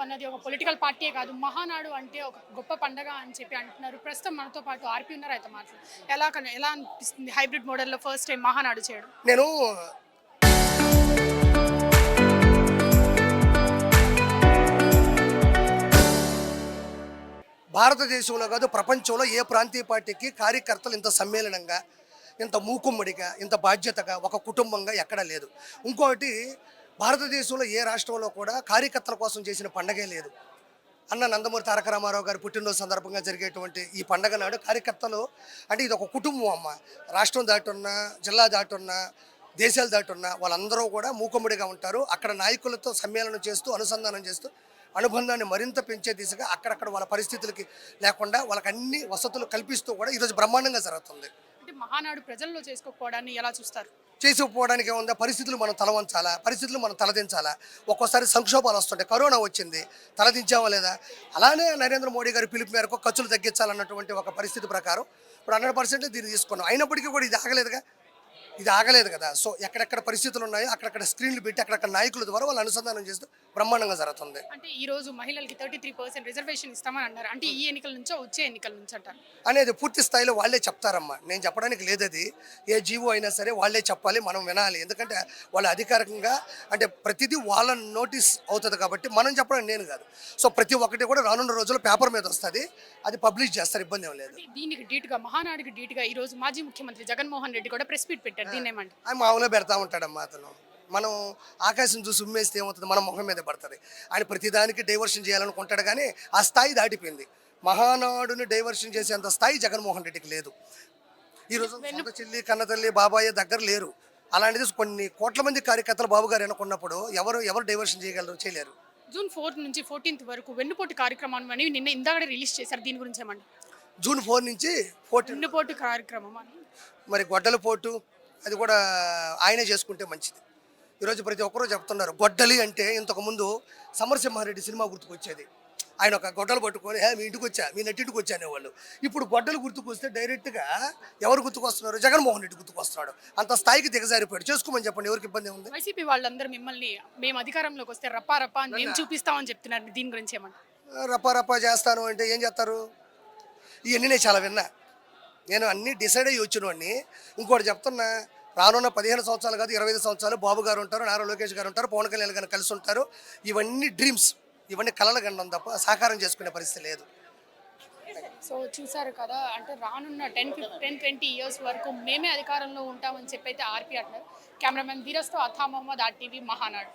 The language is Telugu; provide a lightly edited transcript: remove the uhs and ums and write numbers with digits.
అన్నది ఒక పొలిటికల్ పార్టీయే కాదు, మహానాడు అంటే ఒక గొప్ప పండగ అని చెప్పి అంటున్నారు. ప్రస్తుతం మనతో పాటు ఆర్పి ఉన్నారు, అయితే మాట్లాడు. ఎలా అనిపిస్తుంది హైబ్రిడ్ మోడల్లో ఫస్ట్ టైం మహానాడు చేయడం? నేను భారతదేశంలో కాదు ప్రపంచంలో ఏ ప్రాంతీయ పార్టీకి కార్యకర్తలు ఇంత సమ్మేళనంగా, ఇంత మూకుమ్మడిగా, ఇంత బాధ్యతగా ఒక కుటుంబంగా ఎక్కడా లేదు. ఇంకొకటి, భారతదేశంలో ఏ రాష్ట్రంలో కూడా కార్యకర్తల కోసం చేసిన పండగే లేదు. అన్న నందమూరి తారక రామారావు గారి పుట్టినరోజు సందర్భంగా జరిగేటువంటి ఈ పండగ నాడు కార్యకర్తలు అంటే ఇది ఒక కుటుంబం అమ్మ. రాష్ట్రం దాటున్నా, జిల్లా దాటున్నా, దేశాలు దాటున్నా వాళ్ళందరూ కూడా మూకుమ్మడిగా ఉంటారు. అక్కడ నాయకులతో సమ్మేళనం చేస్తూ, అనుసంధానం చేస్తూ, అనుబంధాన్ని మరింత పెంచే దిశగా అక్కడక్కడ వాళ్ళ పరిస్థితులకి లేకుండా వాళ్ళకి అన్ని వసతులు కల్పిస్తూ కూడా ఈరోజు బ్రహ్మాండంగా జరుగుతుంది. అంటే మహానాడు ప్రజల్లో చేసుకోకపోవడాన్ని ఎలా చూస్తారు? చేసుకుపోవడానికి ఏముందా, పరిస్థితులు మనం తలవంచాలా, పరిస్థితులు మనం తలదించాలా. ఒక్కోసారి సంక్షోభాలు వస్తుంటాయి. కరోనా వచ్చింది, తలదించామా లేదా? అలానే నరేంద్ర మోడీ గారి పిలుపు మేరకు ఖర్చులు తగ్గించాలన్నటువంటి ఒక పరిస్థితి ప్రకారం ఇప్పుడు 100% దీన్ని తీసుకున్నాం. అయినప్పటికీ కూడా ఇది ఆగలేదు కదా. సో ఎక్కడెక్కడ పరిస్థితులు ఉన్నాయో అక్కడక్కడ స్క్రీన్లు పెట్టి అక్కడక్కడ నాయకుల ద్వారా వాళ్ళు అనుసంధానం చేస్తూ బ్రహ్మాండంగా జరుగుతుంది. అంటే ఈ రోజు మహిళలకి 33% రిజర్వేషన్ ఇస్తామని అన్నారు. అంటే ఈ ఎన్నికల నుంచో వచ్చే ఎన్నికల నుంచి అంటారు అనేది పూర్తి స్థాయిలో వాళ్ళే చెప్తారమ్మా. నేను చెప్పడానికి లేదు. అది ఏ జీవో అయినా సరే వాళ్ళే చెప్పాలి, మనం వినాలి. ఎందుకంటే వాళ్ళ అధికారికంగా అంటే ప్రతిదీ వాళ్ళ నోటీస్ అవుతుంది కాబట్టి మనం చెప్పడం నేను కాదు. సో ప్రతి ఒక్కటి కూడా రానున్న రోజుల్లో పేపర్ మీద వస్తుంది, అది పబ్లిష్ చేస్తారు, ఇబ్బంది ఏం లేదు. దీనికి డీట్గా మహానాడుకి డీట్గా ఈ రోజు మాజీ ముఖ్యమంత్రి జగన్మోహన్ రెడ్డి కూడా ప్రెస్ మీట్ పెట్టారు. దీన్ని ఏమంటారు? ఆయన మామూలుగా పెడతా ఉంటాడమ్మా. అతను మనం ఆకాశం చూసి ఉమ్మేస్తే ఏమవుతుంది, మన ముఖం మీద పడుతుంది. ఆయన ప్రతిదానికి డైవర్షన్ చేయాలనుకుంటాడు, కానీ ఆ స్థాయి దాటిపోయింది. మహానాడుని డైవర్షన్ చేసేంత స్థాయి జగన్మోహన్ రెడ్డికి లేదు. ఈరోజు సొంత చెల్లి, కన్నతల్లి, బాబాయ్ దగ్గర లేరు. అలాంటిది కొన్ని కోట్ల మంది కార్యకర్తలు బాబు గారు అనుకున్నప్పుడు ఎవరు డైవర్షన్ చేయలేరు. జూన్ 4 నుంచి 14 వరకు వెన్నుపోటు కార్యక్రమం అని నిన్న ఇందాక రిలీజ్ చేశారు. దీని గురించి ఏమంటారు? జూన్ 4 నుంచి 14 వెన్నుపోటు కార్యక్రమం అని మరి గొడ్డల పోటు అది కూడా ఆయనే చేసుకుంటే మంచిది. ఈరోజు ప్రతి ఒక్కరూ చెప్తున్నారు గొడ్డలి అంటే. ఇంతకుముందు సమరసింహారెడ్డి సినిమా గుర్తుకొచ్చేది. ఆయన ఒక గొడ్డలు పట్టుకొని మీ ఇంటికి వచ్చా, మీ నట్టింటికి వచ్చా అనేవాళ్ళు. ఇప్పుడు గొడ్డలు గుర్తుకొస్తే డైరెక్ట్గా ఎవరు గుర్తుకొస్తున్నారు? జగన్మోహన్ రెడ్డి గుర్తుకొస్తున్నాడు. అంత స్థాయికి దిగజారిపోయాడు. చేసుకోమని చెప్పండి, ఎవరికి ఇబ్బంది ఉంది? వైసీపీ వాళ్ళందరూ మిమ్మల్ని మేము అధికారంలోకి వస్తే రప్పా రప్పా అని మేము చూపిస్తామని చెప్తున్నారు. దీని గురించి ఏమంటారు? రప్పా చేస్తాను అంటే ఏం చేస్తారు? ఇవన్నీ నేను చాలా విన్నా. నేను అన్నీ డిసైడ్ అయ్యి వచ్చినవాడిని. ఇంకోటి చెప్తున్నా, రానున్న 15 సంవత్సరాలు కాదు 25 సంవత్సరాలు బాబు గారు ఉంటారు, నారా లోకేష్ గారు ఉంటారు, పవన్ కళ్యాణ్ గారు కలిసి ఉంటారు. ఇవన్నీ డ్రీమ్స్, ఇవన్నీ కలలు గండం తప్ప సాకారం చేసుకునే పరిస్థితి లేదు. సో చూసారు కదా, అంటే రానున్న 10-20 ఇయర్స్ వరకు మేమే అధికారంలో ఉంటామని చెప్పి అయితే ఆర్పి అంటున్నారు. కెమెరామెన్ ధీరస్తో అథా మహమ్మద్, RTV మహానాడు.